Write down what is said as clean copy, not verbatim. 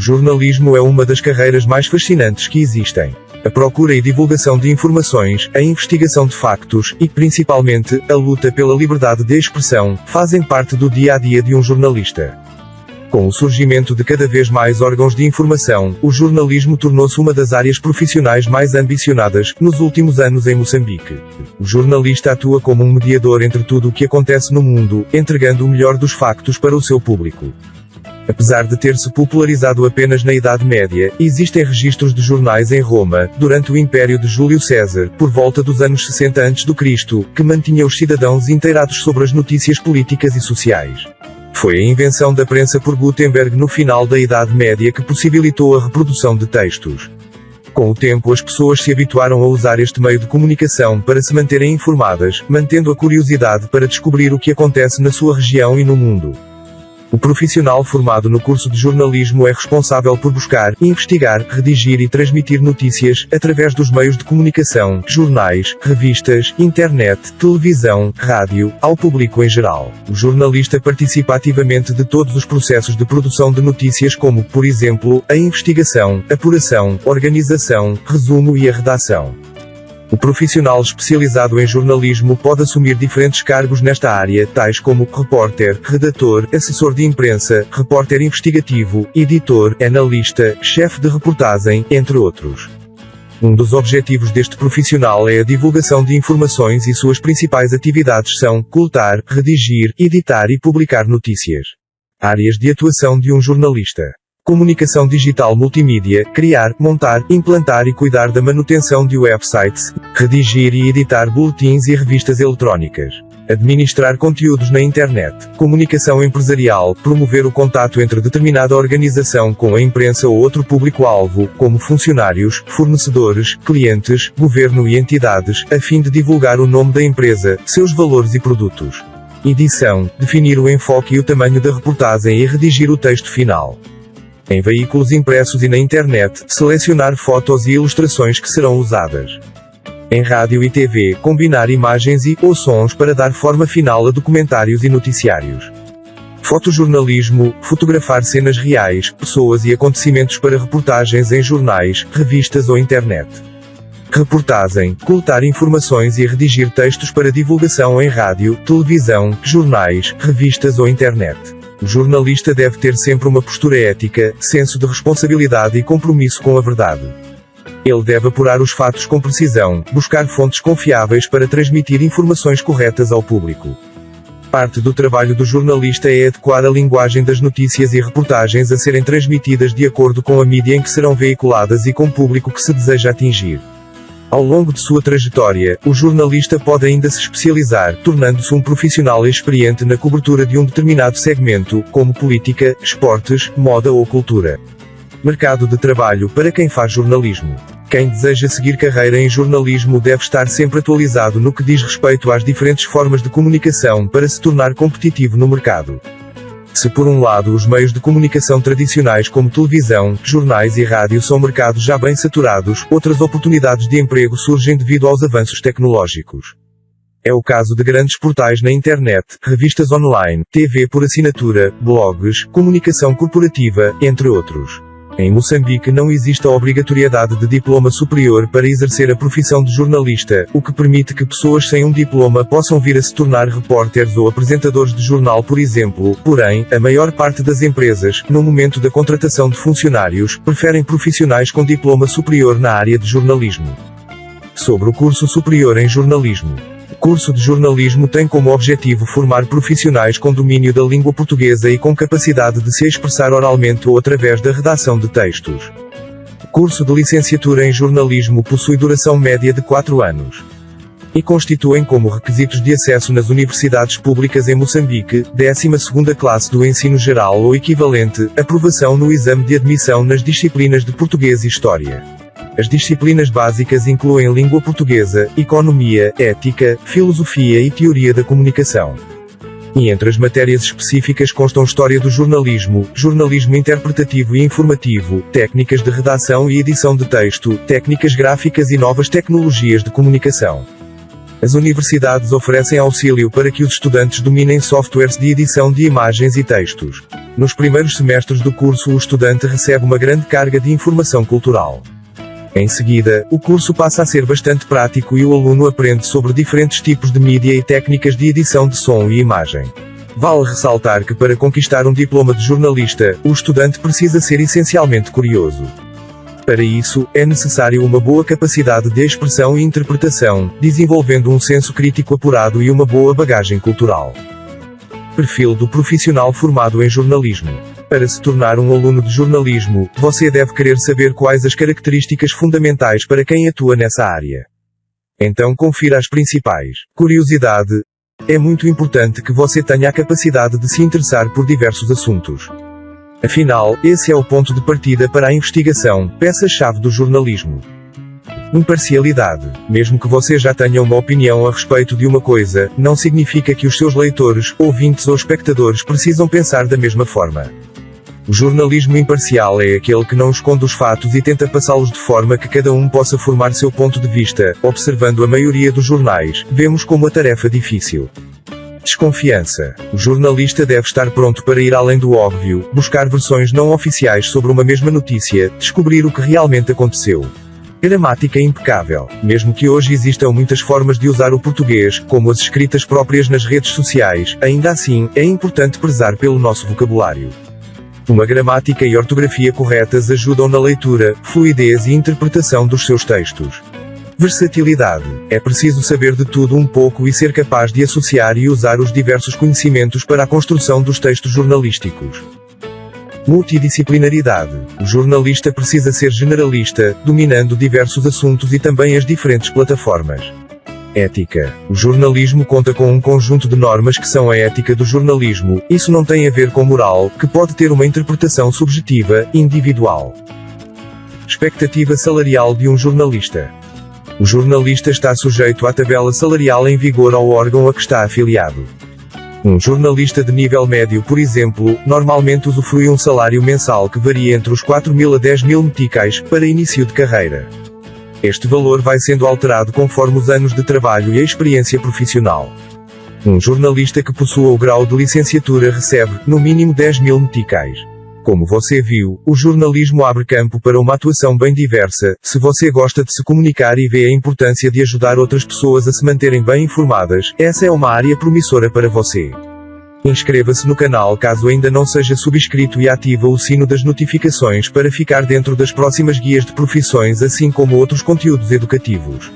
jornalismo é uma das carreiras mais fascinantes que existem. A procura e divulgação de informações, a investigação de factos e, principalmente, a luta pela liberdade de expressão, fazem parte do dia a dia de um jornalista. Com o surgimento de cada vez mais órgãos de informação, o jornalismo tornou-se uma das áreas profissionais mais ambicionadas nos últimos anos em Moçambique. O jornalista atua como um mediador entre tudo o que acontece no mundo, entregando o melhor dos factos para o seu público. Apesar de ter se popularizado apenas na Idade Média, existem registros de jornais em Roma, durante o Império de Júlio César, por volta dos anos 60 a.C., que mantinha os cidadãos inteirados sobre as notícias políticas e sociais. Foi a invenção da prensa por Gutenberg no final da Idade Média que possibilitou a reprodução de textos. Com o tempo as pessoas se habituaram a usar este meio de comunicação para se manterem informadas, mantendo a curiosidade para descobrir o que acontece na sua região e no mundo. O profissional formado no curso de jornalismo é responsável por buscar, investigar, redigir e transmitir notícias, através dos meios de comunicação, jornais, revistas, internet, televisão, rádio, ao público em geral. O jornalista participa ativamente de todos os processos de produção de notícias como, por exemplo, a investigação, apuração, organização, resumo e a redação. O profissional especializado em jornalismo pode assumir diferentes cargos nesta área, tais como repórter, redator, assessor de imprensa, repórter investigativo, editor, analista, chefe de reportagem, entre outros. Um dos objetivos deste profissional é a divulgação de informações e suas principais atividades são coletar, redigir, editar e publicar notícias. Áreas de atuação de um jornalista: comunicação digital multimídia, criar, montar, implantar e cuidar da manutenção de websites, redigir e editar boletins e revistas eletrónicas, administrar conteúdos na internet, comunicação empresarial, promover o contato entre determinada organização com a imprensa ou outro público-alvo, como funcionários, fornecedores, clientes, governo e entidades, a fim de divulgar o nome da empresa, seus valores e produtos. Edição, definir o enfoque e o tamanho da reportagem e redigir o texto final. Em veículos impressos e na internet, selecionar fotos e ilustrações que serão usadas. Em rádio e TV, combinar imagens ou sons para dar forma final a documentários e noticiários. Fotojornalismo, fotografar cenas reais, pessoas e acontecimentos para reportagens em jornais, revistas ou internet. Reportagem, coletar informações e redigir textos para divulgação em rádio, televisão, jornais, revistas ou internet. O jornalista deve ter sempre uma postura ética, senso de responsabilidade e compromisso com a verdade. Ele deve apurar os fatos com precisão, buscar fontes confiáveis para transmitir informações corretas ao público. Parte do trabalho do jornalista é adequar a linguagem das notícias e reportagens a serem transmitidas de acordo com a mídia em que serão veiculadas e com o público que se deseja atingir. Ao longo de sua trajetória, o jornalista pode ainda se especializar, tornando-se um profissional experiente na cobertura de um determinado segmento, como política, esportes, moda ou cultura. Mercado de trabalho para quem faz jornalismo. Quem deseja seguir carreira em jornalismo deve estar sempre atualizado no que diz respeito às diferentes formas de comunicação para se tornar competitivo no mercado. Se por um lado os meios de comunicação tradicionais como televisão, jornais e rádio são mercados já bem saturados, outras oportunidades de emprego surgem devido aos avanços tecnológicos. É o caso de grandes portais na internet, revistas online, TV por assinatura, blogs, comunicação corporativa, entre outros. Em Moçambique não existe a obrigatoriedade de diploma superior para exercer a profissão de jornalista, o que permite que pessoas sem um diploma possam vir a se tornar repórteres ou apresentadores de jornal, por exemplo. Porém, a maior parte das empresas, no momento da contratação de funcionários, preferem profissionais com diploma superior na área de jornalismo. Sobre o curso superior em jornalismo. O curso de jornalismo tem como objetivo formar profissionais com domínio da língua portuguesa e com capacidade de se expressar oralmente ou através da redação de textos. O curso de licenciatura em jornalismo possui duração média de 4 anos. E constituem como requisitos de acesso nas universidades públicas em Moçambique, 12ª classe do ensino geral ou equivalente, aprovação no exame de admissão nas disciplinas de português e história. As disciplinas básicas incluem língua portuguesa, economia, ética, filosofia e teoria da comunicação. E entre as matérias específicas constam história do jornalismo, jornalismo interpretativo e informativo, técnicas de redação e edição de texto, técnicas gráficas e novas tecnologias de comunicação. As universidades oferecem auxílio para que os estudantes dominem softwares de edição de imagens e textos. Nos primeiros semestres do curso, o estudante recebe uma grande carga de informação cultural. Em seguida, o curso passa a ser bastante prático e o aluno aprende sobre diferentes tipos de mídia e técnicas de edição de som e imagem. Vale ressaltar que para conquistar um diploma de jornalista, o estudante precisa ser essencialmente curioso. Para isso, é necessário uma boa capacidade de expressão e interpretação, desenvolvendo um senso crítico apurado e uma boa bagagem cultural. Perfil do profissional formado em jornalismo. Para se tornar um aluno de jornalismo, você deve querer saber quais as características fundamentais para quem atua nessa área. Então confira as principais. Curiosidade. É muito importante que você tenha a capacidade de se interessar por diversos assuntos. Afinal, esse é o ponto de partida para a investigação, peça-chave do jornalismo. Imparcialidade. Mesmo que você já tenha uma opinião a respeito de uma coisa, não significa que os seus leitores, ouvintes ou espectadores precisam pensar da mesma forma. O jornalismo imparcial é aquele que não esconde os fatos e tenta passá-los de forma que cada um possa formar seu ponto de vista. Observando a maioria dos jornais, vemos como a tarefa difícil. Desconfiança. O jornalista deve estar pronto para ir além do óbvio, buscar versões não oficiais sobre uma mesma notícia, descobrir o que realmente aconteceu. Gramática impecável. Mesmo que hoje existam muitas formas de usar o português, como as escritas próprias nas redes sociais, ainda assim, é importante prezar pelo nosso vocabulário. Uma gramática e ortografia corretas ajudam na leitura, fluidez e interpretação dos seus textos. Versatilidade. É preciso saber de tudo um pouco e ser capaz de associar e usar os diversos conhecimentos para a construção dos textos jornalísticos. Multidisciplinaridade. O jornalista precisa ser generalista, dominando diversos assuntos e também as diferentes plataformas. Ética. O jornalismo conta com um conjunto de normas que são a ética do jornalismo. Isso não tem a ver com moral, que pode ter uma interpretação subjetiva, individual. Expectativa salarial de um jornalista. O jornalista está sujeito à tabela salarial em vigor ao órgão a que está afiliado. Um jornalista de nível médio, por exemplo, normalmente usufrui um salário mensal que varia entre os 4.000 a 10.000 meticais, para início de carreira. Este valor vai sendo alterado conforme os anos de trabalho e a experiência profissional. Um jornalista que possua o grau de licenciatura recebe, no mínimo 10.000 meticais. Como você viu, o jornalismo abre campo para uma atuação bem diversa. Se você gosta de se comunicar e vê a importância de ajudar outras pessoas a se manterem bem informadas, essa é uma área promissora para você. Inscreva-se no canal caso ainda não seja subscrito e ativa o sino das notificações para ficar dentro das próximas guias de profissões, assim como outros conteúdos educativos.